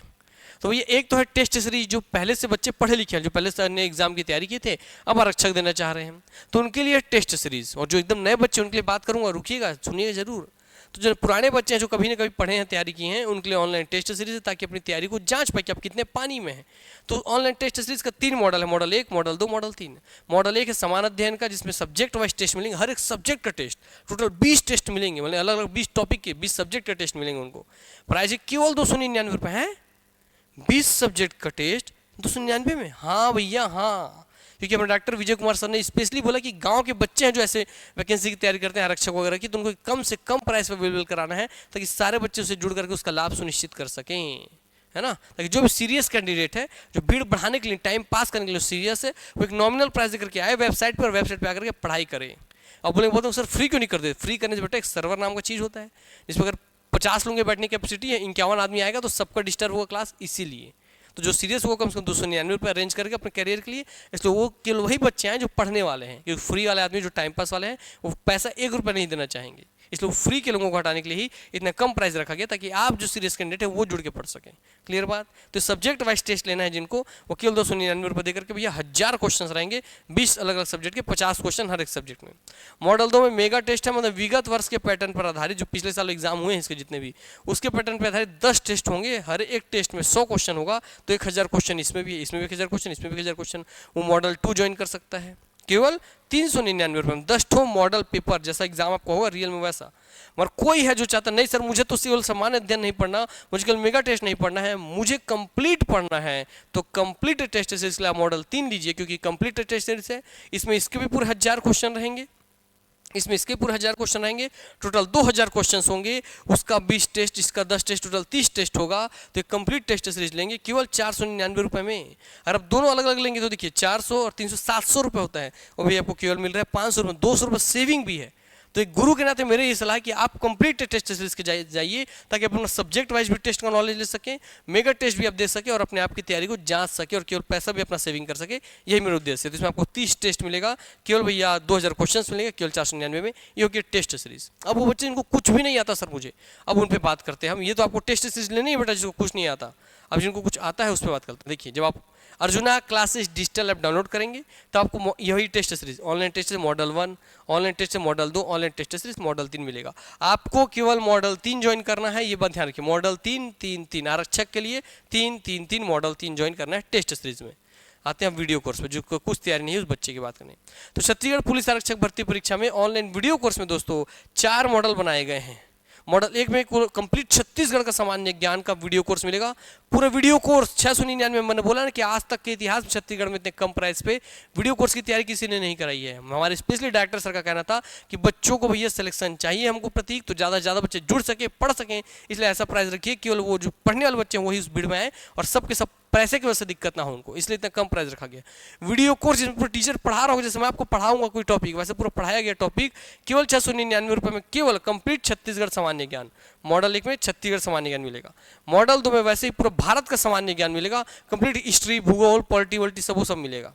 तो भैया एक तो है टेस्ट सीरीज, जो पहले से बच्चे पढ़े लिखे हैं, जो पहले से अन्य एग्जाम की तैयारी किए थे, अब आरक्षक देना चाह रहे हैं, तो उनके लिए टेस्ट सीरीज। और जो एकदम नए बच्चे उनके लिए बात करूंगा, रुकिएगा सुनिएगा जरूर। तो जो पुराने बच्चे हैं जो कभी ना कभी पढ़े हैं, तैयारी की हैं, उनके लिए ऑनलाइन टेस्ट सीरीज है, ताकि अपनी तैयारी को जांच पाए कि आप कितने पानी में हैं। तो ऑनलाइन टेस्ट सीरीज का 3 मॉडल है, मॉडल 1, मॉडल 2, मॉडल 3। मॉडल 1 है समान अध्ययन का, जिसमें सब्जेक्ट वाइज टेस्ट मिलेंगे, हर एक सब्जेक्ट का टेस्ट, टोटल 20 टेस्ट मिलेंगे, मतलब अलग अलग 20 टॉपिक के 20 सब्जेक्ट के टेस्ट मिलेंगे उनको। प्राइस केवल 299 रुपये है। 20 सब्जेक्ट का टेस्ट 299 में। हाँ भैया हाँ, क्योंकि हमारे डॉक्टर विजय कुमार सर ने स्पेशली बोला कि गांव के बच्चे हैं जो ऐसे वैकेंसी की तैयारी करते हैं आरक्षक वगैरह की, तो उनको कम से कम प्राइस पर अवेलेबल कराना है, ताकि सारे बच्चे उससे जुड़ करके उसका लाभ सुनिश्चित कर सकें, है ना। ताकि जो भी सीरियस कैंडिडेट है, जो भीड़ बढ़ाने के लिए, टाइम पास करने के लिए सीरियस है, वो एक नॉमिनल प्राइस देकर के आए वेबसाइट पर, वेबसाइट पर आकर के पढ़ाई करें। अब बोलते हैं सर फ्री क्यों नहीं कर दे? फ्री करने से बेटा एक सर्वर नाम का चीज़ होता है, जिसमें अगर 50 लोगों की बैठने की कैपेसिटी है, 51 आदमी आएगा तो सबका डिस्टर्ब होगा क्लास, इसीलिए। तो जो सीरियस वो कम से कम 299 रुपये अरेंज करके अपने करियर के लिए, इसलिए वो केवल वही बच्चे हैं जो पढ़ने वाले हैं, क्योंकि फ्री वाले आदमी जो टाइम पास वाले हैं वो पैसा 1 रुपये नहीं देना चाहेंगे, इसलिए वो फ्री के लोगों को हटाने के लिए ही इतना कम प्राइस रखा गया, ताकि आप जो सीरियस कैंडिडेट है वो जुड़ के पढ़ सकें। क्लियर बात। तो सब्जेक्ट वाइज टेस्ट लेना है जिनको, वो केवल 299 रुपये देकर के भैया 1000 क्वेश्चन रहेंगे, 20 अलग अलग सब्जेक्ट के 50 क्वेश्चन हर एक सब्जेक्ट में। मॉडल 2 में मेगा टेस्ट है, मतलब विगत वर्ष के पैटर्न पर आधारित, जो पिछले साल एग्जाम हुए हैं इसके जितने भी, उसके पैटर्न पर आधारित 10 टेस्ट होंगे, हर एक टेस्ट में 100 क्वेश्चन होगा, तो 1000 क्वेश्चन इसमें भी 1000 क्वेश्चन, इसमें भी 1000 क्वेश्चन। वो मॉडल 2 ज्वाइन कर सकता है केवल 399 रुपये में। 10 ठो मॉडल पेपर, जैसा एग्जाम आपको होगा रियल में वैसा। मगर कोई है जो चाहता नहीं सर मुझे तो केवल सामान्य अध्ययन नहीं पढ़ना, मुझे केवल मेगा टेस्ट नहीं पढ़ना है, मुझे कंप्लीट पढ़ना है, तो कंप्लीट टेस्ट सीरीज के लिए मॉडल 3 लीजिए, क्योंकि कंप्लीट टेस्ट सीरीज है, इसमें इसके भी पूरे 1000 क्वेश्चन रहेंगे, इसमें इसके पूरे 1000 क्वेश्चन रहेंगे, टोटल 2000 क्वेश्चन होंगे, उसका 20 टेस्ट, इसका 10 टेस्ट, टोटल 30 टेस्ट होगा। तो एक कंप्लीट टेस्ट सीरीज लेंगे केवल 499 रुपये में। अगर आप दोनों अलग अलग लेंगे तो देखिए 400 और 300 700 रुपये होता है, वो भी आपको केवल मिल रहा है 500 रुपये, 200 रुपये सेविंग भी है। तो एक गुरु के नाते मेरी ये सलाह है कि आप कंप्लीट टेस्ट सीरीज के जाइए, ताकि अपना सब्जेक्ट वाइज भी टेस्ट का नॉलेज ले सकें, मेगा टेस्ट भी आप दे सके, और अपने आप की तैयारी को जांच सके, और केवल पैसा भी अपना सेविंग कर सके, यही मेरा उद्देश्य है। तो इसमें आपको 30 टेस्ट मिलेगा, केवल भैया 2000 क्वेश्चन मिलेंगे, केवल 499 में। ये होगी टेस्ट सीरीज। अब वो बच्चे जिनको कुछ भी नहीं आता सर मुझे, अब उन पर बात करते हैं हम। ये तो आपको टेस्ट सीरीज लेनी है बेटा जिसको कुछ नहीं आता, अब जिनको कुछ आता है उस पर बात करते हैं। देखिए जब आप Arjuna classes digital app download करेंगे तो आपको यही टेस्ट सीरीज, ऑनलाइन टेस्ट से मॉडल 1, ऑनलाइन टेस्ट से model 2, online test series model 3 मिलेगा। आपको केवल मॉडल 3 ज्वाइन करना है, ये बात ध्यान रखिए, मॉडल 3 आरक्षक के लिए 3 मॉडल 3 ज्वाइन करना है टेस्ट सीरीज में। आते हैं वीडियो कोर्स में, जो कुछ तैयारी नहीं है उस बच्चे की बात करने। तो छत्तीसगढ़ पुलिस आरक्षक भर्ती परीक्षा में ऑनलाइन वीडियो कोर्स में दोस्तों 4 मॉडल बनाए गए हैं। मॉडल 1 में कंप्लीट छत्तीसगढ़ का सामान्य ज्ञान का वीडियो कोर्स मिलेगा, पूरा वीडियो कोर्स 699 में। मैंने बोला ना कि आज तक के इतिहास में छत्तीसगढ़ में इतने कम प्राइस पे वीडियो कोर्स की तैयारी किसी ने नहीं कराई है। हमारे स्पेशली डायरेक्टर सर का कहना था कि बच्चों को भैया सिलेक्शन चाहिए हमको प्रतीक, तो ज़्यादा से ज़्यादा बच्चे जुड़ सके, पढ़ सकें, इसलिए ऐसा प्राइस रखिए केवल वो जो पढ़ने वाले बच्चे हैं वही उस भीड़ में आए, और सबके सब पैसे की वजह से दिक्कत ना हो उनको, इसलिए इतना कम प्राइस रखा गया। वीडियो कोर्स जिसमें पूरा टीचर पढ़ा रहा होगा, जैसे मैं आपको पढ़ाऊंगा कोई टॉपिक, वैसे पूरा पढ़ाया गया टॉपिक, केवल 699 रुपये में, केवल कंप्लीट छत्तीसगढ़ सामान्य ज्ञान। मॉडल 1 में छत्तीसगढ़ सामान्य ज्ञान मिलेगा, मॉडल 2 में वैसे ही पूरा भारत का सामान्य ज्ञान मिलेगा, कंप्लीट हिस्ट्री, भूगोल, पॉलिटी वॉलिटी सब वो सब मिलेगा।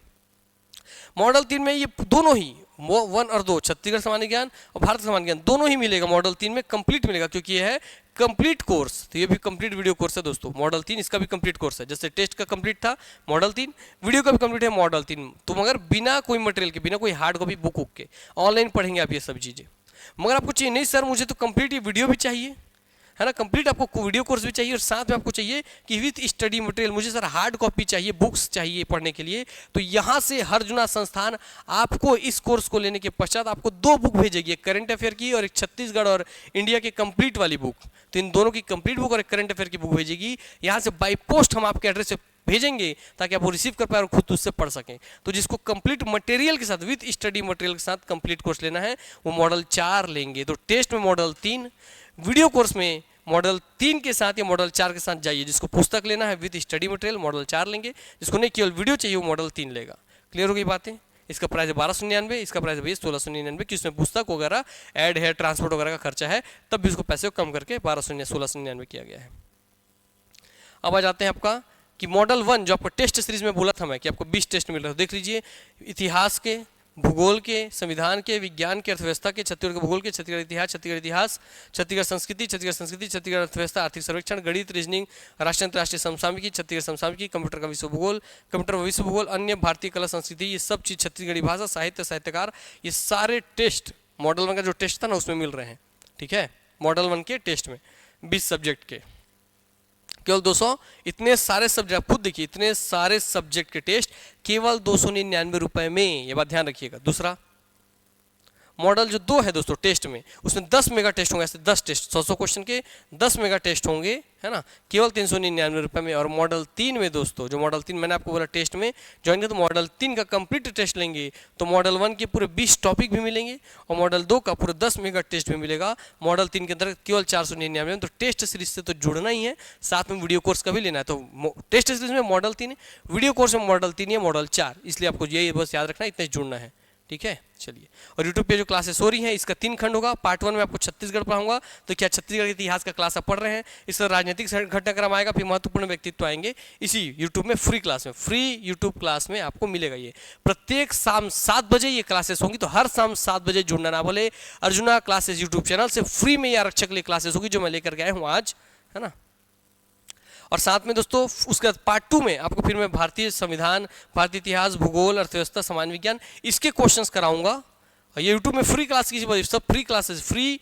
मॉडल 3 में ये दोनों ही 1 और 2 छत्तीसगढ़ सामान्य ज्ञान और भारत सामान्य ज्ञान दोनों ही मिलेगा, मॉडल 3 में कंप्लीट मिलेगा, क्योंकि ये है कंप्लीट कोर्स। तो ये भी कंप्लीट वीडियो कोर्स है दोस्तों, मॉडल 3 इसका भी कंप्लीट कोर्स है, जैसे टेस्ट का कंप्लीट था मॉडल 3, वीडियो का भी कंप्लीट है मॉडल 3। तो मगर बिना कोई मटेरियल के, बिना कोई हार्ड कॉपी बुक के ऑनलाइन पढ़ेंगे आप ये सब चीज़ें। मगर आपको चाहिए नहीं सर मुझे तो कंप्लीट ये वीडियो भी चाहिए, है ना। कंप्लीट आपको वीडियो कोर्स भी चाहिए और साथ में आपको चाहिए कि विथ स्टडी मटेरियल, मुझे सर हार्ड कॉपी चाहिए, बुक्स चाहिए पढ़ने के लिए, तो यहाँ से अर्जुना संस्थान आपको इस कोर्स को लेने के पश्चात आपको 2 बुक भेजेगी, एक करंट अफेयर की और एक छत्तीसगढ़ और इंडिया के कंप्लीट वाली बुक। तो इन दोनों की कंप्लीट बुक और एक करंट अफेयर की बुक भेजेगी, यहाँ से बाई पोस्ट हम आपके एड्रेस से भेजेंगे ताकि आप वो रिसीव कर पाए और खुद उससे पढ़ सकें। तो जिसको कंप्लीट मटेरियल के साथ विद स्टडी मटेरियल के साथ कंप्लीट कोर्स लेना है वो मॉडल 4 लेंगे। तो टेस्ट में मॉडल 3, वीडियो कोर्स में मॉडल 3 के साथ या मॉडल 4 के साथ जाइए। जिसको पुस्तक लेना है विद स्टडी मटेरियल मॉडल 4 लेंगे, जिसको नहीं केवल वीडियो चाहिए वो मॉडल 3 लेगा। क्लियर हो गई बातें। इसका प्राइस है 1299, इसका प्राइस है भैया 1699, कि उसमें पुस्तक वगैरह ऐड है, ट्रांसपोर्ट वगैरह का खर्चा है, तब भी उसको पैसे को कम करके 1699 किया गया है। अब आ जाते हैं आपका कि मॉडल 1 जो आपको टेस्ट सीरीज में बोला था मैं कि आपको 20 टेस्ट मिल रहा है। देख लीजिए, इतिहास के, भूगोल के, संविधान के, विज्ञान के, अर्थव्यवस्था के, छत्तीसगढ़ के भूगोल के, छत्तीसगढ़ इतिहास, छत्तीसगढ़ संस्कृति, छत्तीसगढ़ अर्थव्यवस्था, आर्थिक सर्वेक्षण, गणित, रीजनिंग, राष्ट्रीय अंतर्राष्ट्रीय समसामयिकी, छत्तीसगढ़ समसामयिकी, कंप्यूटर का विश्व भूगोल, कंप्यूटर व विश्व भूगोल, अन्य भारतीय कला संस्कृति, ये सब चीज़, छत्तीसगढ़ी भाषा, साहित्य, साहित्यकार, ये सारे टेस्ट मॉडल 1 का जो टेस्ट था ना उसमें मिल रहे हैं। ठीक है, मॉडल 1 के टेस्ट में 20 सब्जेक्ट के केवल 200, इतने सारे सब्जेक्ट खुद देखिए, इतने सारे सब्जेक्ट के टेस्ट केवल 299 रुपए में, ये बात ध्यान रखिएगा। दूसरा मॉडल जो 2 है दोस्तों टेस्ट में, उसमें 10 मेगा टेस्ट होंगे, ऐसे 10 टेस्ट 100 क्वेश्चन के 10 मेगा टेस्ट होंगे, है ना, केवल 399 रुपए में। और मॉडल 3 में दोस्तों, जो मॉडल 3 मैंने आपको बोला टेस्ट में ज्वाइन किया, तो मॉडल 3 का कंप्लीट टेस्ट लेंगे तो मॉडल 1 के पूरे 20 टॉपिक भी मिलेंगे और मॉडल 2 का पूरे 10 मेगा टेस्ट भी मिलेगा। मॉडल 3 के अंदर केवल 499 में। तो टेस्ट सीरीज से तो जुड़ना ही है, साथ में वीडियो कोर्स का भी लेना है। तो टेस्ट सीरीज में मॉडल 3 है, वीडियो कोर्स में मॉडल 3 है, मॉडल 4, इसलिए आपको ये बस याद रखना है, इतना जुड़ना है। ठीक है, चलिए। और यूट्यूब पे जो क्लासेस हो रही हैं, इसका 3 खंड होगा। पार्ट 1 में आपको छत्तीसगढ़ पढ़ाऊंगा, तो क्या छत्तीसगढ़ के इतिहास का क्लास आप पढ़ रहे हैं, इसका राजनीतिक घटनाक्रम आएगा, फिर महत्वपूर्ण व्यक्तित्व आएंगे, इसी यूट्यूब में फ्री क्लास में, फ्री यूट्यूब क्लास में आपको मिलेगा। ये प्रत्येक शाम 7 बजे ये क्लासेस होंगी, तो हर शाम 7 बजे जुड़ना ना बोले। अर्जुना क्लासेस यूट्यूब चैनल से फ्री में ये आरक्षक लिए क्लासेस होगी जो मैं लेकर के आया हूँ आज, है ना। और साथ में दोस्तों उसका पार्ट 2 में आपको फिर मैं भारतीय संविधान, भारतीय इतिहास, भूगोल, अर्थव्यवस्था, सामान्य विज्ञान, इसके क्वेश्चंस कराऊंगा। ये यूट्यूब में फ्री क्लास की सब free classes, free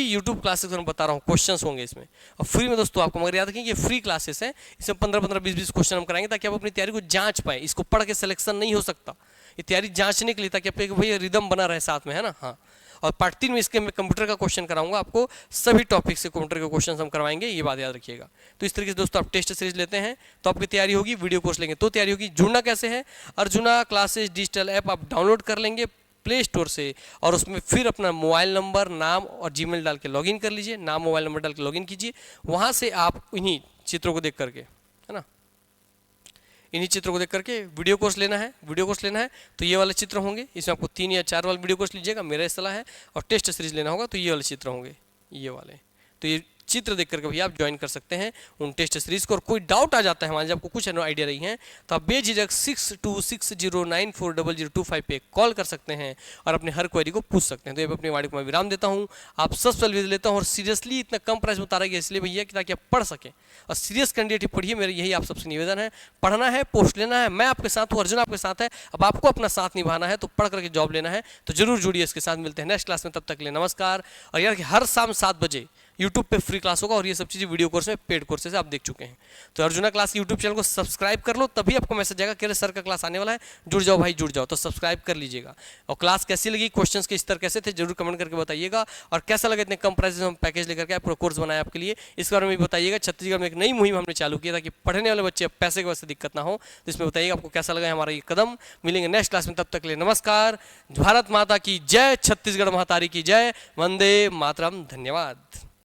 YouTube classes मैं बता रहा हूँ, क्वेश्चंस होंगे इसमें और फ्री में दोस्तों। आपको मगर याद रखें ये फ्री क्लासेस है, इसमें 15-15, 20-20 क्वेश्चन हम कराएंगे ताकि आप अपनी तैयारी को जांच पाए। इसको पढ़ के सिलेक्शन नहीं हो सकता, ये तैयारी जांचने के लिए, ताकि आपको भैया रिदम बना रहे साथ में, है ना। हाँ, और पार्ट 3 में इसके मैं कंप्यूटर का क्वेश्चन कराऊंगा आपको, सभी टॉपिक से कंप्यूटर के क्वेश्चन हम करवाएंगे, ये बात याद रखिएगा। तो इस तरीके से दोस्तों आप टेस्ट सीरीज लेते हैं तो आपकी तैयारी होगी, वीडियो कोर्स लेंगे तो तैयारी होगी। जुड़ना कैसे है, अर्जुना क्लासेस डिजिटल ऐप आप डाउनलोड कर लेंगे प्ले स्टोर से और उसमें फिर अपना मोबाइल नंबर, नाम और जीमेल डाल के लॉगिन कर लीजिए। नाम, मोबाइल नंबर डाल के लॉगिन कीजिए, वहाँ से आप इन्हीं चित्रों को देख करके, है ना, इन्हीं चित्रों को देख करके वीडियो कोर्स लेना है। वीडियो कोर्स लेना है तो ये वाले चित्र होंगे, इसमें आपको 3 या 4 वाले वीडियो कोर्स लीजिएगा, मेरा सलाह है। और टेस्ट सीरीज लेना होगा तो ये वाले चित्र होंगे, ये वाले। तो ये चित्र देख करके भी आप ज्वाइन कर सकते हैं उन टेस्ट सीरीज को। और कोई डाउट आ जाता है, मान लीजिए आपको कुछ आइडिया नहीं है, तो आप बेझिझक 6260940025 पे कॉल कर सकते हैं और अपने हर क्वेरी को पूछ सकते हैं। तो ये अपनी वाणी को मैं विराम देता हूँ, आप सबसे विदा लेता हूँ। और सीरियसली इतना कम प्राइस में उतारा गया इसलिए भैया कि ताकि आप पढ़ सकें और सीरियस कैंडिडेट पढ़िए, मेरा यही आप सबसे निवेदन है। पढ़ना है, पोस्ट लेना है, मैं आपके साथ हूँ, अर्जुन आपके साथ है। अब आपको अपना साथ निभाना है तो पढ़ करके जॉब लेना है, तो जरूर जुड़िए इसके साथ। मिलते हैं नेक्स्ट क्लास में, तब तक के लिए नमस्कार। और यार कि हर शाम 7 बजे यूट्यूब पे फ्री क्लास होगा और ये सब चीज़ें वीडियो कोर्स में पेड कोर्सेज आप देख चुके हैं। तो अर्जुना क्लास यूट्यूब चैनल को सब्सक्राइब कर लो, तभी आपको मैसेज आएगा कि अरे सर का क्लास आने वाला है, जुड़ जाओ भाई, जुड़ जाओ। तो सब्सक्राइब कर लीजिएगा। और क्लास कैसी लगी, क्वेश्चंस के स्तर कैसे थे, जरूर कमेंट करके बताइएगा। और कैसा लगा इतने कम प्राइस में हम पैकेज लेकर के पूरा कोर्स बनाया आपके लिए, इस बारे में भी बताइएगा। छत्तीसगढ़ में एक नई मुहिम हमने चालू की ताकि पढ़ने वाले बच्चे पैसे की वजह से दिक्कत ना हो, तो इसमें बताइएगा आपको कैसा लगा हमारा ये कदम। मिलेंगे नेक्स्ट क्लास में, तब तक के लिए नमस्कार। भारत माता की जय, छत्तीसगढ़ महातारी की जय, वंदे मातरम। धन्यवाद।